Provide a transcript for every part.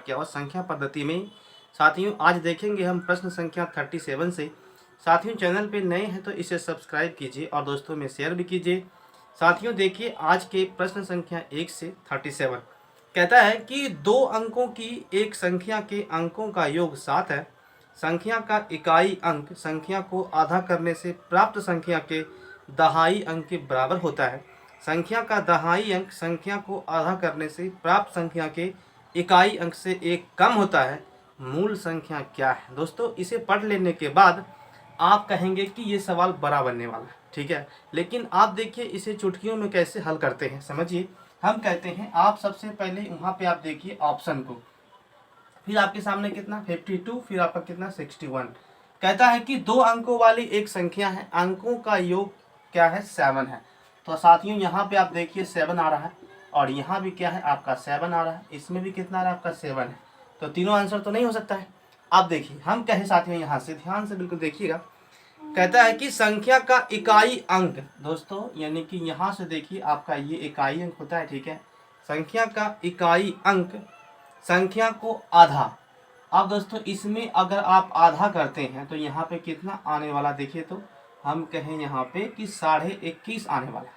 किया और संख्या पद्धति में। साथियों आज देखेंगे हम प्रश्न संख्या 37 से। साथियों चैनल पे नए हैं तो इसे सब्सक्राइब कीजिए और दोस्तों में शेयर भी कीजिए। साथियों देखिए आज के प्रश्न संख्या 1 से 37 कहता है कि 2 अंकों की एक संख्या के अंकों का योग 7 है। संख्या का इकाई अंक संख्या को आधा करने से प्राप्त संख्या के दहाई अंक के बराबर होता है। संख्या का दहाई अंक संख्या को आधा करने से प्राप्त संख्या के इकाई अंक से एक कम होता है। मूल संख्या क्या है? दोस्तों इसे पढ़ लेने के बाद आप कहेंगे कि ये सवाल बड़ा बनने वाला है, ठीक है। लेकिन आप देखिए इसे चुटकियों में कैसे हल करते हैं, समझिए। हम कहते हैं आप सबसे पहले वहाँ पे आप देखिए ऑप्शन को, फिर आपके सामने कितना 52, फिर आपका कितना 61। कहता है कि 2 अंकों वाली एक संख्या है, अंकों का योग क्या है 7 है। तो साथियों यहाँ पे आप देखिए 7 आ रहा है और यहाँ भी क्या है आपका 7 आ रहा है, इसमें भी कितना आ रहा है आपका 7 है। तो तीनों आंसर तो नहीं हो सकता है। आप देखिए हम कहे साथियों यहाँ से ध्यान से बिल्कुल देखिएगा, कहता है कि संख्या का इकाई अंक, दोस्तों यानी कि यहाँ से देखिए आपका ये इकाई अंक होता है, ठीक है। संख्या का इकाई अंक संख्या को आधा। अब दोस्तों इसमें अगर आप आधा करते हैं तो यहाँ पे कितना आने वाला देखिए, तो हम कहें यहाँ पे कि 21.5 आने वाला,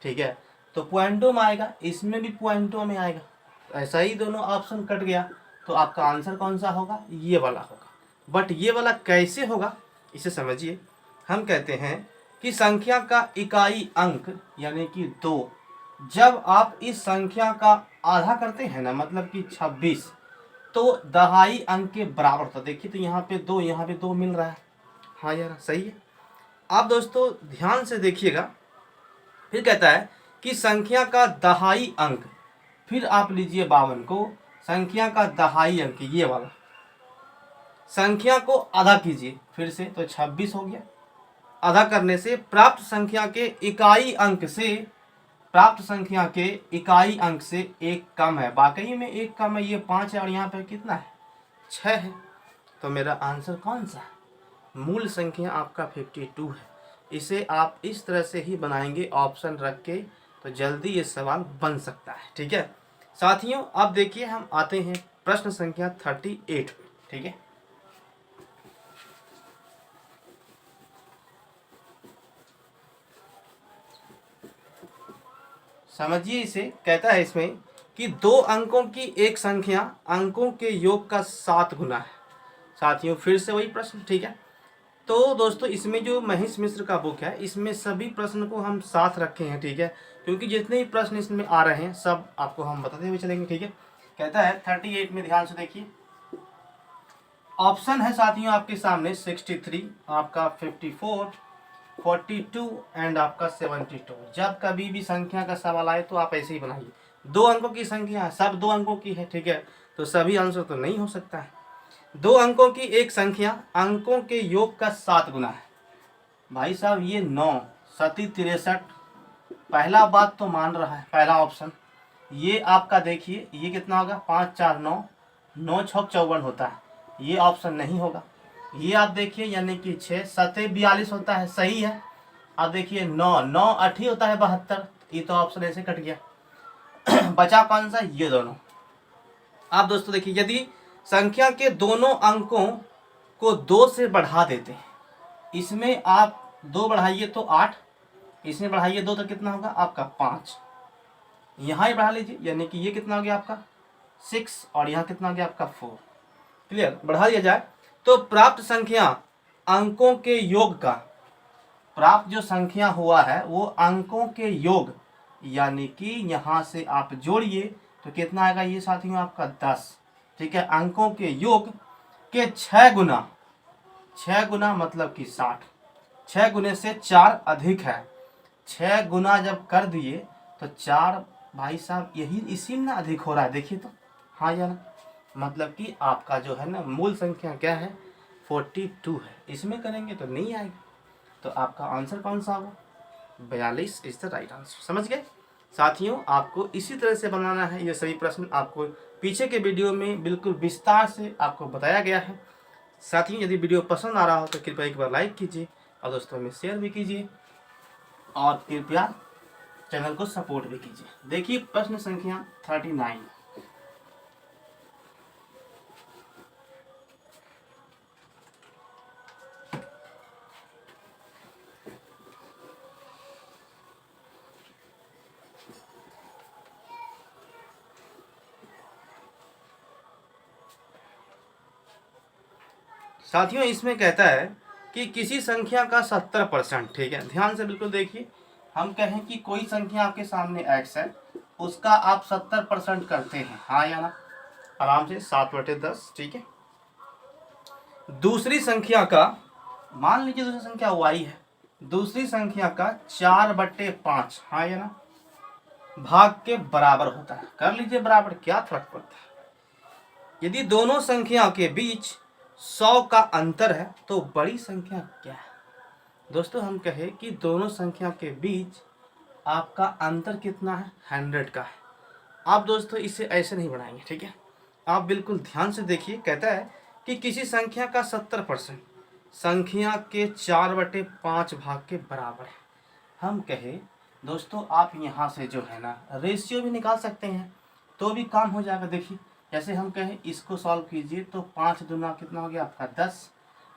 ठीक है। तो पॉइंटों में आएगा, इसमें भी पॉइंटों में आएगा, ऐसा ही दोनों ऑप्शन कट गया। तो आपका आंसर कौन सा होगा? ये वाला होगा। बट ये वाला कैसे होगा इसे समझिए। हम कहते हैं कि संख्या का इकाई अंक यानी कि 2, जब आप इस संख्या का आधा करते हैं ना, मतलब कि 26, तो दहाई अंक के बराबर होता है। देखिए तो यहाँ पे 2, यहाँ पे 2 मिल रहा है, हाँ यार सही है। आप दोस्तों ध्यान से देखिएगा, फिर कहता है कि संख्या का दहाई अंक, फिर आप लीजिए 52 को, संख्या का दहाई अंक ये वाला, संख्या को आधा कीजिए फिर से, तो 26 हो गया। आधा करने से प्राप्त संख्या के इकाई अंक से, प्राप्त संख्या के इकाई अंक से एक कम है। वाकई में एक कम है, ये 5 है और यहाँ पे कितना है 6 है। तो मेरा आंसर कौन सा है? मूल संख्या आपका 52 है। इसे आप इस तरह से ही बनाएंगे ऑप्शन रख के, तो जल्दी ये सवाल बन सकता है, ठीक है। साथियों अब देखिए हम आते हैं प्रश्न संख्या 38 पे, ठीक है। समझिए इसे, कहता है इसमें कि 2 अंकों की एक संख्या अंकों के योग का 7 गुना है। साथियों फिर से वही प्रश्न, ठीक है। तो दोस्तों इसमें जो महेश मिश्र का बुक है, इसमें सभी प्रश्न को हम साथ रखे हैं, ठीक है। क्योंकि जितने भी प्रश्न इसमें आ रहे हैं सब आपको हम बताते हुए चलेंगे, ठीक है। कहता है 38 में ध्यान से देखिए, ऑप्शन है साथियों आपके सामने 63, आपका 54, 42 एंड आपका 72। जब कभी भी संख्या का सवाल आए तो आप ऐसे ही बनाइए। 2 अंकों की संख्या है, सब 2 अंकों की है, ठीक है। तो सभी आंसर तो नहीं हो सकता है। 2 अंकों की एक संख्या अंकों के योग का 7 गुना है। भाई साहब ये 9 सती 63, पहला बात तो मान रहा है, पहला ऑप्शन। ये आपका देखिए ये कितना होगा 5 4 9, 9 6 54 होता है, ये ऑप्शन नहीं होगा। ये आप देखिए यानी कि 6 7 42 होता है, सही है। अब देखिए 9 9 8 होता है 72, ये तो ऑप्शन ऐसे कट गया। बचा कौन सा? ये दोनों। आप दोस्तों देखिए यदि संख्या के दोनों अंकों को 2 से बढ़ा देते हैं, इसमें आप 2 बढ़ाइए तो 8, इसमें बढ़ाइए 2 तो कितना होगा आपका 5, यहाँ ही बढ़ा लीजिए यानी कि ये कितना हो गया आपका 6 और यहाँ कितना हो गया आपका 4। क्लियर? बढ़ा दिया जाए तो प्राप्त संख्या अंकों के योग का, प्राप्त जो संख्या हुआ है वो अंकों के योग, यानी कि यहाँ से आप जोड़िए तो कितना आएगा ये साथियों आपका 10, ठीक है। अंकों के योग के 6 गुना, 6 गुना मतलब कि 60, 6 गुने से 4 अधिक है। 6 गुना जब कर दिए तो 4 भाई साहब यही इसी में अधिक हो रहा है, देखिए तो, हाँ या ना। मतलब कि आपका जो है ना मूल संख्या क्या है 42 है, इसमें करेंगे तो नहीं आएगा। तो आपका आंसर कौन सा होगा? 42 इज द राइट आंसर। समझ गए साथियों? आपको इसी तरह से बनाना है, ये सभी प्रश्न आपको पीछे के वीडियो में बिल्कुल विस्तार से आपको बताया गया है। साथियों यदि वीडियो पसंद आ रहा हो तो कृपया एक बार लाइक कीजिए और दोस्तों में शेयर भी कीजिए और कृपया चैनल को सपोर्ट भी कीजिए। देखिए प्रश्न संख्या 39, साथियों इसमें कहता है कि किसी संख्या का 70%, ठीक है, ध्यान से बिल्कुल देखिए। हम कहें कि कोई संख्या आपके सामने x है, उसका आप 70% करते हैं, हाँ या ना, आराम से 7/10, ठीक है। दूसरी संख्या का, मान लीजिए दूसरी संख्या y है, दूसरी संख्या का 4/5, हाँ या ना, भाग के बराबर होता है। कर लीजिए बराबर, क्या फर्क पड़ता है। यदि दोनों संख्या के बीच 100 का अंतर है तो बड़ी संख्या क्या है। दोस्तों हम कहें कि दोनों संख्या के बीच आपका अंतर कितना है, 100 का है। आप दोस्तों इसे ऐसे नहीं बनाएंगे, ठीक है। आप बिल्कुल ध्यान से देखिए, कहता है कि किसी संख्या का 70% संख्या के 4/5 भाग के बराबर है। हम कहे दोस्तों, आप यहाँ से जो है ना रेशियो भी निकाल सकते हैं तो भी काम हो जाएगा। देखिए जैसे हम कहें इसको सॉल्व कीजिए तो 5 दूना कितना हो गया आपका 10,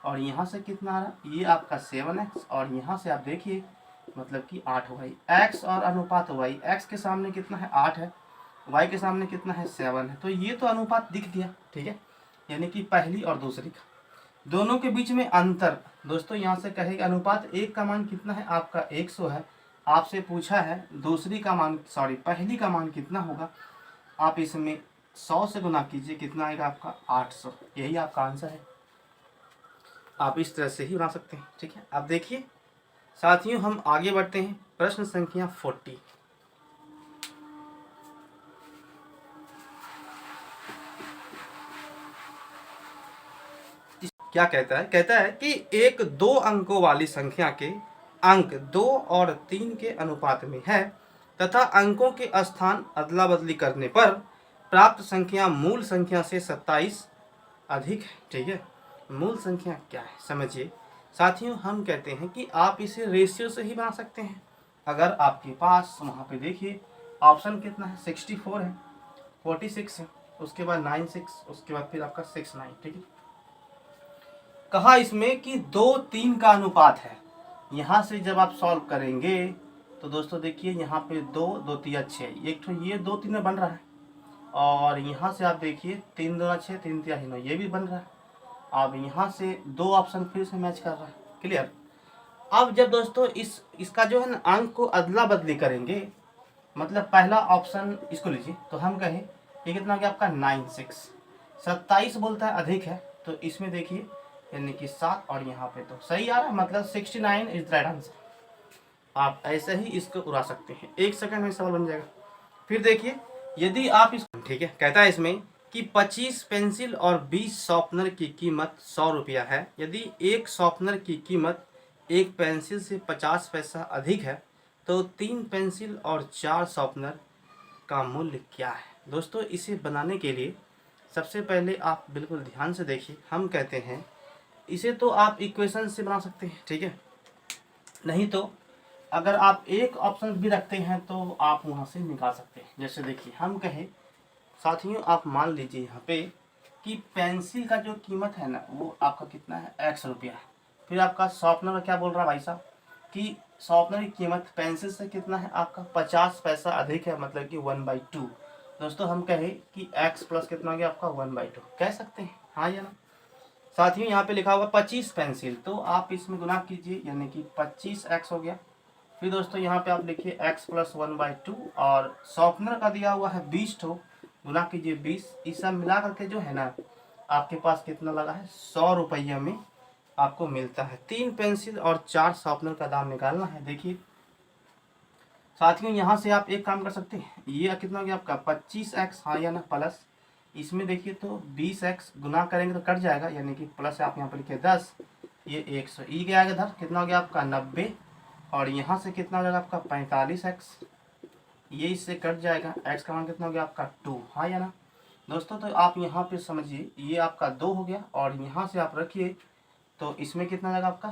और यहाँ से कितना आ रहा, ये आपका 7x, और यहाँ से आप देखिए मतलब कि 8 हो गई। x और अनुपात y, x के सामने कितना है 8 है, y के सामने कितना है 7 है, तो ये तो अनुपात दिख गया, ठीक है। यानी कि पहली और दूसरी का, दोनों के बीच में अंतर। दोस्तों यहाँ से कहेगा अनुपात एक का मान कितना है आपका 100 है, आपसे पूछा है दूसरी का मान, सॉरी पहली का मान कितना होगा, आप इसमें 100 से गुना कीजिए, कितना आएगा आपका 800, यही आपका आंसर है। आप इस तरह से ही बना सकते हैं, ठीक है। अब देखिए साथियों हम आगे बढ़ते हैं, प्रश्न संख्या 40। क्या कहता है, कहता है कि एक 2 अंकों वाली संख्या के अंक 2 और 3 के अनुपात में है तथा अंकों के स्थान अदला बदली करने पर प्राप्त संख्या मूल संख्या से 27 अधिक है, ठीक है। मूल संख्या क्या है समझिए। साथियों हम कहते हैं कि आप इसे रेशियो से ही बना सकते हैं। अगर आपके पास वहाँ पे देखिए ऑप्शन कितना है, 64 है, 46 है, उसके बाद 96, उसके बाद फिर आपका 69, ठीक है। कहा इसमें कि 2-3 का अनुपात है। यहाँ से जब आप सॉल्व करेंगे तो दोस्तों देखिए यहाँ पे 2 2 3 6, एक तो ये 2 3 में बन रहा है, और यहाँ से आप देखिए 3 2 6 3 3 9, ये भी बन रहा है। अब यहाँ से 2 ऑप्शन फिर से मैच कर रहा है, क्लियर। अब जब दोस्तों इसका जो है ना अंक को अदला बदली करेंगे, मतलब पहला ऑप्शन इसको लीजिए तो हम कहें ये कितना हो गया आपका 96, 27 बोलता है अधिक है, तो इसमें देखिए यानी कि 7, और यहाँ पे तो सही आ रहा है, मतलब 69 इज राइट आंसर। आप ऐसे ही इसको उड़ा सकते हैं, 1 सेकंड में सवाल बन जाएगा। फिर देखिए यदि आप इस, ठीक है, कहता है इसमें कि 25 पेंसिल और 20 शॉर्पनर की कीमत 100 रुपया है। यदि एक शॉर्पनर की कीमत एक पेंसिल से 50 पैसा अधिक है तो 3 पेंसिल और 4 शॉर्पनर का मूल्य क्या है। दोस्तों इसे बनाने के लिए सबसे पहले आप बिल्कुल ध्यान से देखिए, हम कहते हैं इसे तो आप इक्वेशन से बना सकते हैं, ठीक है। नहीं तो अगर आप एक ऑप्शन भी रखते हैं तो आप वहाँ से निकाल सकते हैं। जैसे देखिए हम कहें साथियों, आप मान लीजिए यहाँ पे कि पेंसिल का जो कीमत है ना वो आपका कितना है, x रुपया है। फिर आपका शॉर्पनर क्या बोल रहा है भाई साहब कि शॉर्पनर की कीमत पेंसिल से कितना है आपका 50 पैसा अधिक है, मतलब कि 1/2। दोस्तों हम कहें कि x प्लस कितना हो गया आपका 1/2, कह सकते हैं, हाँ या ना। साथियों यहाँ पे लिखा होगा 25 पेंसिल, तो आप इसमें गुना कीजिए यानी कि 25x हो गया। फिर दोस्तों यहाँ पे आप लिखिए x प्लस 1/2, और शॉर्पनर का दिया हुआ है 20 ठो, गुना कीजिए 20। इस सब मिला करके जो है ना आपके पास कितना लगा है, 100 रुपया में आपको मिलता है। 3 पेंसिल और 4 शॉर्पनर का दाम निकालना है। देखिए साथियों यहाँ से आप एक काम कर सकते हैं, ये कितना हो गया आपका 25x, हाँ या ना, प्लस इसमें देखिए तो 20x गुना करेंगे तो कट जाएगा, यानी कि प्लस आप यहाँ पर लिखिए 10, ये 100, ई गया इधर, कितना हो गया आपका 90, और यहाँ से कितना हो जाएगा आपका 45x, ये इससे कट जाएगा, x का मान कितना हो गया आपका 2, हाँ या ना। दोस्तों तो आप यहाँ पे समझिए ये आपका 2 हो गया, और यहाँ से आप रखिए तो इसमें कितना जाएगा आपका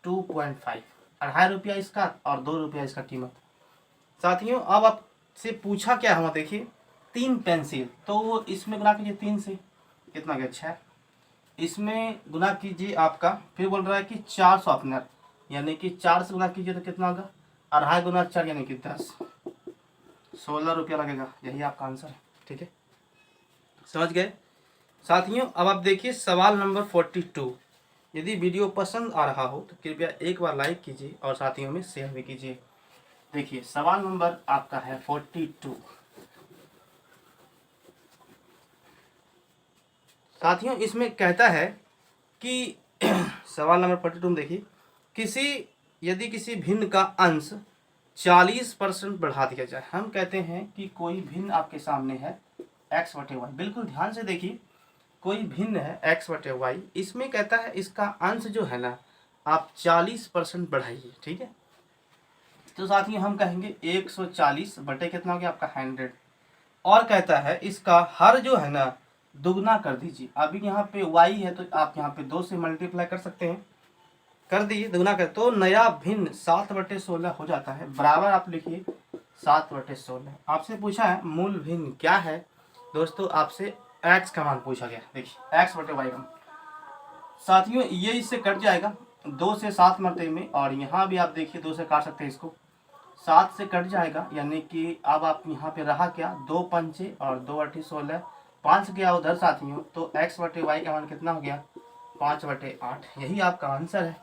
2.5, 2.5 रुपया इसका और 2 रुपया इसका कीमत। साथियों अब आपसे पूछा क्या है, देखिए 3 पेंसिल, तो इसमें गुना कीजिए 3 से, कितना गया 6, इसमें गुना कीजिए आपका, फिर बोल रहा है कि 4 शॉर्पनर, यानी कि 4 से गुना कीजिए तो कितना होगा 2.5 गुना 4 यानी कि 10, 16 रुपया लगेगा, यही आपका आंसर है, ठीक है, समझ गए। साथियों अब आप देखिए सवाल नंबर 42। यदि वीडियो पसंद आ रहा हो तो कृपया एक बार लाइक कीजिए और साथियों में शेयर भी कीजिए। देखिए सवाल नंबर आपका है 42। साथियों इसमें कहता है कि सवाल नंबर 42 में देखिए, यदि किसी भिन्न का अंश 40% बढ़ा दिया जाए। हम कहते हैं कि कोई भिन्न आपके सामने है x/y। बिल्कुल ध्यान से देखिए, कोई भिन्न है x/y। इसमें कहता है इसका अंश जो है ना आप 40% बढ़ाइए। ठीक है, तो साथियों हम कहेंगे 140 बटे कितना हो गया आपका 100। और कहता है इसका हर जो है ना दुगना कर दीजिए। अभी यहाँ पे y है तो आप यहाँ पे 2 से मल्टीप्लाई कर सकते हैं, कर दिए दुगना कर, तो नया भिन्न 7/16 हो जाता है। बराबर आप लिखिए 7/16। आपसे पूछा है मूल भिन्न क्या है दोस्तों, आपसे x का मान पूछा गया। देखिए x/y का साथियों ये इससे कट जाएगा 2 से 7 मरते में, और यहाँ भी आप देखिए 2 से काट सकते हैं इसको, 7 से कट जाएगा। यानी कि अब आप यहाँ पे रहा क्या 2 पंचे और 2/16, 5 गया उधर साथियों, तो x/y का मान कितना हो गया 5/8। यही आपका आंसर है।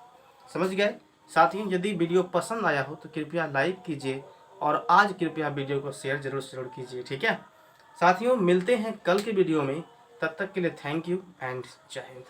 समझ गए साथियों। यदि वीडियो पसंद आया हो तो कृपया लाइक कीजिए और आज कृपया वीडियो को शेयर जरूर कीजिए। ठीक है साथियों, मिलते हैं कल के वीडियो में। तब तक के लिए थैंक यू एंड जय हिंद।